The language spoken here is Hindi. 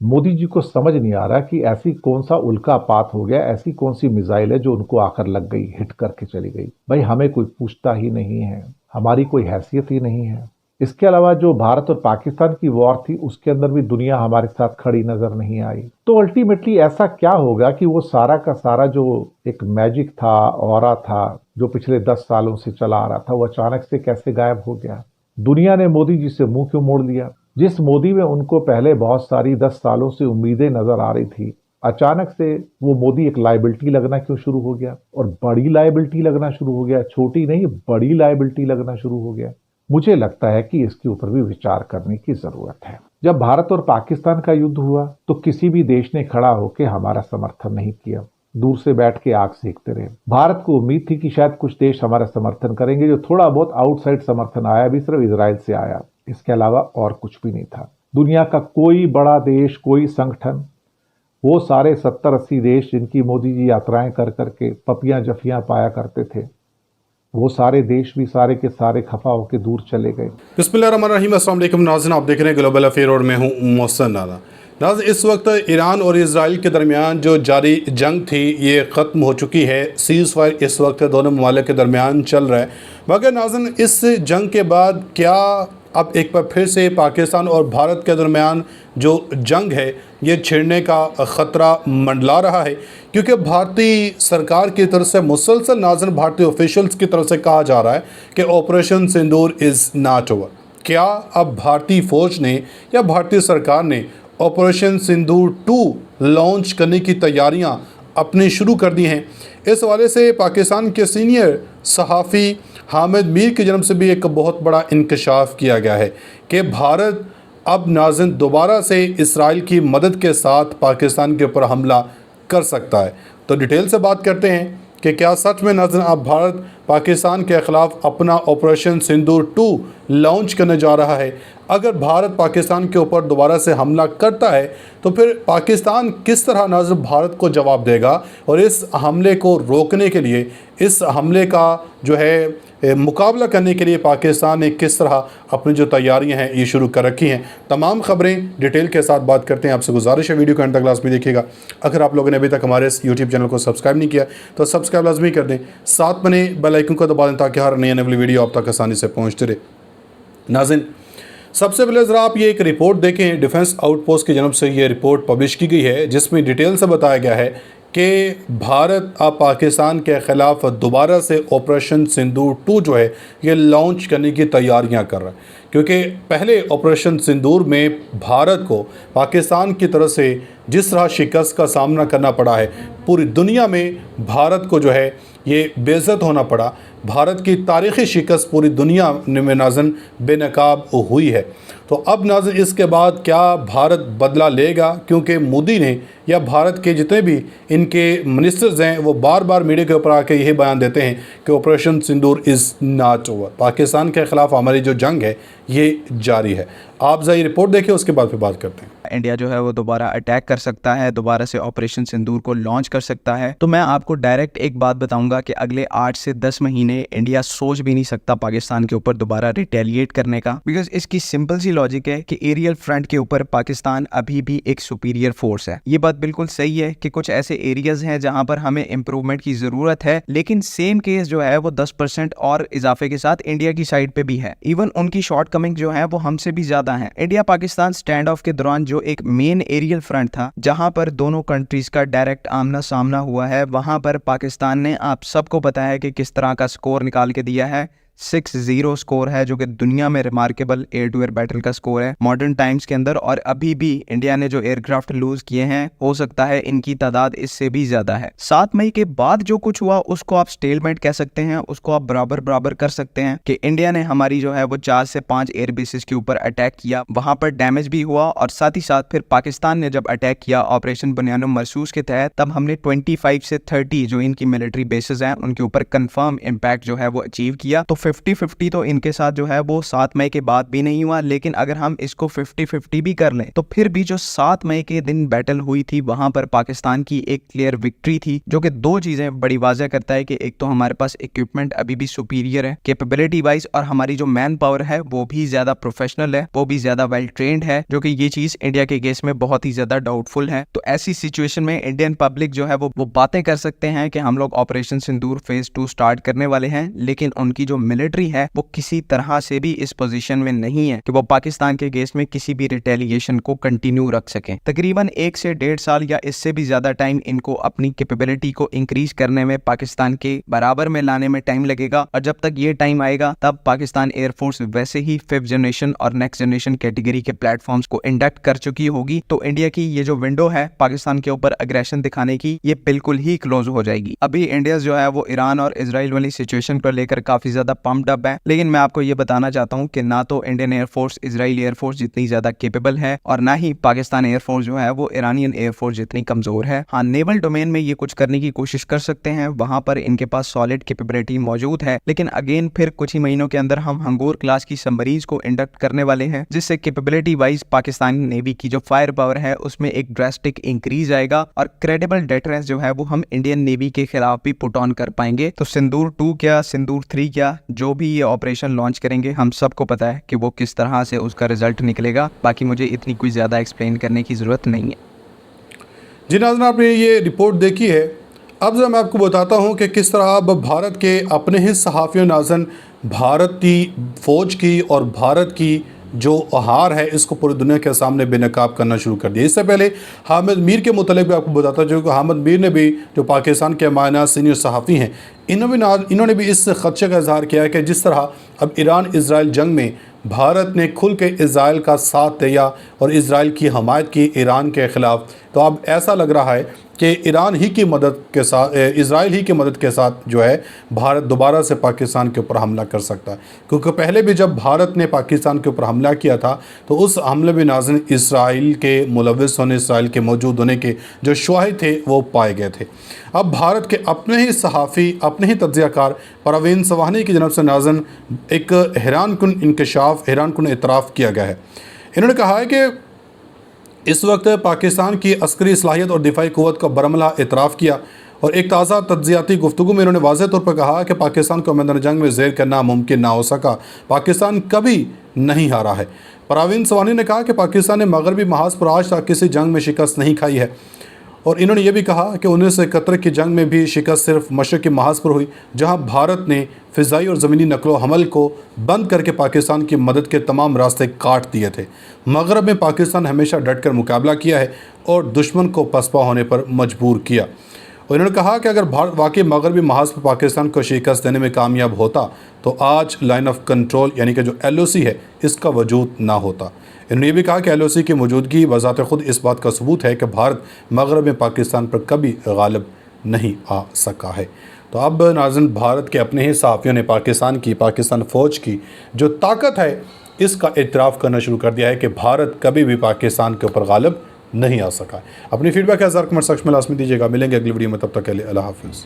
मोदी जी को समझ नहीं आ रहा कि ऐसी कौन सा उल्कापात हो गया, ऐसी कौन सी मिसाइल है जो उनको आकर लग गई, हिट करके चली गई। भाई हमें कोई पूछता ही नहीं है, हमारी कोई हैसियत ही नहीं है। इसके अलावा जो भारत और पाकिस्तान की वॉर थी उसके अंदर भी दुनिया हमारे साथ खड़ी नजर नहीं आई। तो अल्टीमेटली ऐसा क्या होगा कि वो सारा का सारा जो एक मैजिक था, ऑरा था, जो पिछले 10 सालों से चला आ रहा था, वो अचानक से कैसे गायब हो गया। दुनिया ने मोदी जी से मुंह क्यों मोड़ लिया। जिस मोदी में उनको पहले बहुत सारी 10 सालों से उम्मीदें नजर आ रही थी, अचानक से वो मोदी एक लायबिलिटी लगना क्यों शुरू हो गया, और बड़ी लायबिलिटी लगना शुरू हो गया, छोटी नहीं बड़ी लायबिलिटी लगना शुरू हो गया। मुझे लगता है कि इसके ऊपर भी विचार करने की जरूरत है। जब भारत और पाकिस्तान का युद्ध हुआ तो किसी भी देश ने खड़ा होकर हमारा समर्थन नहीं किया, दूर से बैठ के आग सेकते रहे। भारत को उम्मीद थी कि शायद कुछ देश हमारा समर्थन करेंगे, जो थोड़ा बहुत आउटसाइड समर्थन आया भी सिर्फ इजराइल से आया, इसके अलावा और कुछ भी नहीं था। दुनिया का कोई बड़ा देश, कोई संगठन, वो सारे 70-80 देश जिनकी मोदी जी यात्राएं कर करके पपियां जफियां पाया करते थे, वो सारे देश भी सारे के सारे खफा होकर दूर चले गए। बिस्मिल्लाहिर्रहमानिर्रहीम, अस्सलाम वालेकुम नाज़रीन, आप देख रहे हैं ग्लोबल अफेयर और मैं हूं मोहसिन नाना। नाज़रीन, इस वक्त ईरान और इजराइल के दरमियान जो जारी जंग थी ये ख़त्म हो चुकी है। सीज़ फायर इस वक्त दोनों ममालिक के दरमियान चल रहा है। मगर नाज़रीन, इस जंग के बाद क्या अब एक बार फिर से पाकिस्तान और भारत के दरमियान जो जंग है ये छिड़ने का ख़तरा मंडला रहा है? क्योंकि भारतीय सरकार की तरफ से मुसलसल नाज़रीन भारतीय ऑफिशियल्स की तरफ से कहा जा रहा है कि operation Sindoor is not over. क्या अब भारतीय फ़ौज ने या भारतीय सरकार ने ऑपरेशन सिंदूर 2 लॉन्च करने की तैयारियां अपनी शुरू कर दी हैं? इस हवाले से पाकिस्तान के सीनियर सहाफ़ी हामिद मीर की जन्म से भी एक बहुत बड़ा इंकशाफ किया गया है कि भारत अब नाज़रीन दोबारा से इसराइल की मदद के साथ पाकिस्तान के ऊपर हमला कर सकता है। तो डिटेल से बात करते हैं कि क्या सच में नाज़रीन अब भारत पाकिस्तान के ख़िलाफ़ अपना ऑपरेशन सिंदूर 2 लॉन्च करने जा रहा है। अगर भारत पाकिस्तान के ऊपर दोबारा से हमला करता है तो फिर पाकिस्तान किस तरह नाज़रीन भारत को जवाब देगा, और इस हमले को रोकने के लिए, इस हमले का जो है मुकाबला करने के लिए पाकिस्तान ने किस तरह अपनी जो तैयारियां हैं ये शुरू कर रखी हैं। तमाम खबरें डिटेल के साथ बात करते हैं। आपसे गुजारिश है वीडियो को अंत तक लाजमी देखिएगा। अगर आप लोगों ने अभी तक हमारे इस यूट्यूब चैनल को सब्सक्राइब नहीं किया तो सब्सक्राइब लाजमी कर दें, साथ बने बेल आइकन को दबा दें ताकि हर नई आने वाली वीडियो आप तक आसानी से पहुँचते रहे। नाज़रीन, सबसे पहले ज़रा आप ये एक रिपोर्ट देखें, डिफेंस आउटपोस्ट की जानब से ये रिपोर्ट पब्लिश की गई है जिसमें डिटेल से बताया गया है कि भारत अब पाकिस्तान के ख़िलाफ़ दोबारा से ऑपरेशन सिंदूर 2 जो है ये लॉन्च करने की तैयारियां कर रहा है। क्योंकि पहले ऑपरेशन सिंदूर में भारत को पाकिस्तान की तरफ से जिस तरह शिकस्त का सामना करना पड़ा है, पूरी दुनिया में भारत को जो है ये बेइज्जत होना पड़ा। भारत की तारीख़ी शिकस्त पूरी दुनिया में नाज़रीन बेनकाब हुई है। तो अब नाज़रीन इसके बाद क्या भारत बदला लेगा? क्योंकि मोदी ने या भारत के जितने भी इनके मिनिस्टर्स हैं वो बार बार मीडिया के ऊपर आके यही बयान देते हैं कि operation Sindoor is not over, Pakistan के ख़िलाफ़ हमारी जो जंग है ये जारी है। आप ज़रा ये रिपोर्ट देखिए, उसके बाद फिर बात करते हैं। इंडिया जो है वो दोबारा अटैक कर सकता है, दोबारा से ऑपरेशन सिंदूर को लॉन्च कर सकता है। तो मैं आपको डायरेक्ट एक बात बताऊंगा कि अगले 8 से 10 महीने इंडिया सोच भी नहीं सकता पाकिस्तान के ऊपर दोबारा रिटेलिएट करने का, बिकॉज इसकी सिंपल सी लॉजिक है कि एरियल फ्रंट के ऊपर पाकिस्तान अभी भी एक सुपीरियर फोर्स है। ये बात बिल्कुल सही है कि कुछ ऐसे एरियाज हैं जहां पर हमें इंप्रूवमेंट की जरूरत है, लेकिन सेम केस जो है वो 10% और इजाफे के साथ इंडिया की साइड पे भी है। इवन उनकी शॉर्ट कमिंग जो है वो हमसे भी ज्यादा है। इंडिया पाकिस्तान स्टैंड ऑफ के दौरान जो एक मेन एरियल फ्रंट था जहां पर दोनों कंट्रीज का डायरेक्ट आमना सामना हुआ है, वहां पर पाकिस्तान ने आप सबको पता है कि किस तरह का स्कोर निकाल के दिया है। 6-0 स्कोर है जो कि दुनिया में remarkable air to air battle का स्कोर है मॉडर्न टाइम्स के अंदर। और अभी भी इंडिया ने जो एयरक्राफ्ट लूज किए हैं हो सकता है इनकी तादाद इससे भी ज्यादा है। 7 मई के बाद जो कुछ हुआ उसको आप स्टेलमेंट कह सकते हैं, उसको आप बराबर बराबर कर सकते हैं कि इंडिया ने हमारी जो है वो 4 से 5 एयर बेसिस के ऊपर अटैक किया, वहां पर डैमेज भी हुआ, और साथ ही साथ फिर पाकिस्तान ने जब अटैक किया ऑपरेशन बुनियानो मरसूस के तहत, तब हमने 25 से 30 जो इनकी मिलिट्री बेसिस हैं उनके ऊपर कंफर्म इम्पैक्ट जो है वो अचीव किया। तो 50-50 तो इनके साथ जो है वो 7 मई के बाद भी नहीं हुआ, लेकिन अगर हम इसको 50-50 भी कर लें तो फिर भी जो 7 मई के दिन बैटल हुई थी वहां पर पाकिस्तान की एक क्लियर विक्ट्री थी, जो कि दो चीजें बड़ी वाज़ह करता है कि एक तो हमारे पास इक्विपमेंट अभी भी सुपीरियर है कैपेबिलिटी वाइज, और हमारी जो मैन पावर है वो भी ज्यादा प्रोफेशनल है, वो भी ज्यादा वेल ट्रेंड है, जो कि ये चीज इंडिया के केस में बहुत ही ज्यादा डाउटफुल है। तो ऐसी सिचुएशन में इंडियन पब्लिक जो है वो बातें कर सकते हैं कि हम लोग ऑपरेशन सिंदूर फेज 2 स्टार्ट करने वाले हैं, लेकिन उनकी जो मिलिट्री है वो किसी तरह से भी इस पोजीशन में नहीं है कि वो पाकिस्तान के केस में किसी भी रिटेलिएशन को कंटिन्यू रख सकें। तकरीबन 1 से 1.5 साल या इससे भी ज्यादा टाइम इनको अपनी कैपेबिलिटी को इंक्रीज करने में, पाकिस्तान के बराबर में लाने में टाइम लगेगा, और जब तक ये टाइम आएगा तब पाकिस्तान एयरफोर्स वैसे ही 5th जनरेशन और नेक्स्ट जनरेशन कैटेगरी के प्लेटफॉर्म्स को इंडक्ट कर चुकी होगी। तो इंडिया की ये जो विंडो है पाकिस्तान के ऊपर अग्रेशन दिखाने की, ये बिल्कुल ही क्लोज हो जाएगी। अभी इंडिया जो है वो ईरान और इजराइल वाली सिचुएशन को लेकर काफी ज्यादा पम्प्ड अप है, लेकिन मैं आपको ये बताना चाहता हूँ कि ना तो इंडियन एयरफोर्स इजराइल एयरफोर्स जितनी ज्यादा केपेबल है, और ना ही पाकिस्तान एयरफोर्स जो है वो ईरानियन एयरफोर्स जितनी कमजोर है। हाँ, नेवल डोमेन में ये कुछ करने की कोशिश कर सकते हैं, वहां पर इनके पास सॉलिड कैपेबिलिटी मौजूद है, लेकिन अगेन फिर कुछ ही महीनों के अंदर हम हंगोर क्लास की सबमरीज को इंडक्ट करने वाले हैं, जिससे कैपेबिलिटी वाइज पाकिस्तानी नेवी की जो फायर पावर है उसमें एक ड्रास्टिक इंक्रीज आएगा, और क्रेडिबल डेटरेंस जो है वो हम इंडियन नेवी के खिलाफ भी पुट ऑन कर पाएंगे। तो सिंदूर 2 क्या सिंदूर 3 क्या, जो भी ये ऑपरेशन लॉन्च करेंगे हम सबको पता है कि वो किस तरह से उसका रिजल्ट निकलेगा। बाकी मुझे इतनी कुछ ज्यादा एक्सप्लेन करने की जरूरत नहीं है। जी नाज़रीन, आपने ये रिपोर्ट देखी है। अब जरा मैं आपको बताता हूँ कि किस तरह अब भारत के अपने ही सहाफ़ियों नाज़रीन भारत की फ़ौज की और भारत की जो हार है इसको पूरी दुनिया के सामने बेनकाब करना शुरू कर दिया। इससे पहले हामिद मीर के मुतालिक भी आपको बताता हूँ, जो हामिद मीर ने भी, जो पाकिस्तान के मायना सीनियर सहाफ़ी हैं, इन्होंने भी इस ख़दशे का इजहार किया है कि जिस तरह अब ईरान इजराइल जंग में भारत ने खुल के इजराइल का साथ दिया और इजराइल की हमायत की ईरान के ख़िलाफ़, तो अब ऐसा लग रहा है कि ईरान ही की मदद के साथ, इजराइल ही की मदद के साथ जो है भारत दोबारा से पाकिस्तान के ऊपर हमला कर सकता है। क्योंकि पहले भी जब भारत ने पाकिस्तान के ऊपर हमला किया था तो उस हमले में नाज़रीन इसराइल के मुलव्विस होने, इसराइल के मौजूद होने के जो शवाहिद थे वो पाए गए थे। अब भारत के अपने ही सहाफ़ी, अपने ही तज्ज़ियाकार परवीन सवाहनी की जनब से नाज़रीन एक हैरानकुन इंकशाफ, हैरानकुन इतराफ़ किया गया है। इन्होंने कहा है कि इस वक्त पाकिस्तान की अस्करी सलाहियत और दिफाई क़ुव्वत का बरमला इतराफ़ किया, और एक ताज़ा तज्ज़ियाती गुफ्तगू में इन्होंने वाज़ेह तौर पर कहा कि पाकिस्तान को मैदान जंग में ज़ेर करना मुमकिन ना हो सका, पाकिस्तान कभी नहीं हारा है। परवीन सवानी ने कहा कि पाकिस्तान ने मगरबी महाज पर आज तक किसी जंग में शिकस्त नहीं खाई है, और इन्होंने ये भी कहा कि 1971 की जंग में भी शिकस्त सिर्फ मशरक़ी महाज पर हुई, जहां भारत ने फ़िज़ाई और ज़मीनी नकलो हमल को बंद करके पाकिस्तान की मदद के तमाम रास्ते काट दिए थे। मगरब में पाकिस्तान हमेशा डट कर मुकाबला किया है और दुश्मन को पसपा होने पर मजबूर किया। और इन्होंने कहा कि अगर भारत वाकई मगरबी महाज पर पाकिस्तान को शिकस्त देने में कामयाब होता तो आज लाइन ऑफ कंट्रोल यानी कि जो LOC है इसका वजूद ना होता। इन्होंने ये भी कहा कि LOC की मौजूदगी बज़ात खुद इस बात का सबूत है कि भारत मगरब में पाकिस्तान पर कभी गालिब नहीं आ सका है। तो अब नाज़रीन भारत के अपने ही सहाफ़ियों ने पाकिस्तान फ़ौज की जो ताकत है इसका इतराफ़ करना शुरू कर दिया है कि भारत कभी भी पाकिस्तान के ऊपर गालिब नहीं आ सका। अपनी फीडबैक 1000 कमेंट सेक्शन में लाज़मी दीजिएगा। मिलेंगे अगली वीडियो में, तब तक के लिए अल्लाह हाफ़िज़।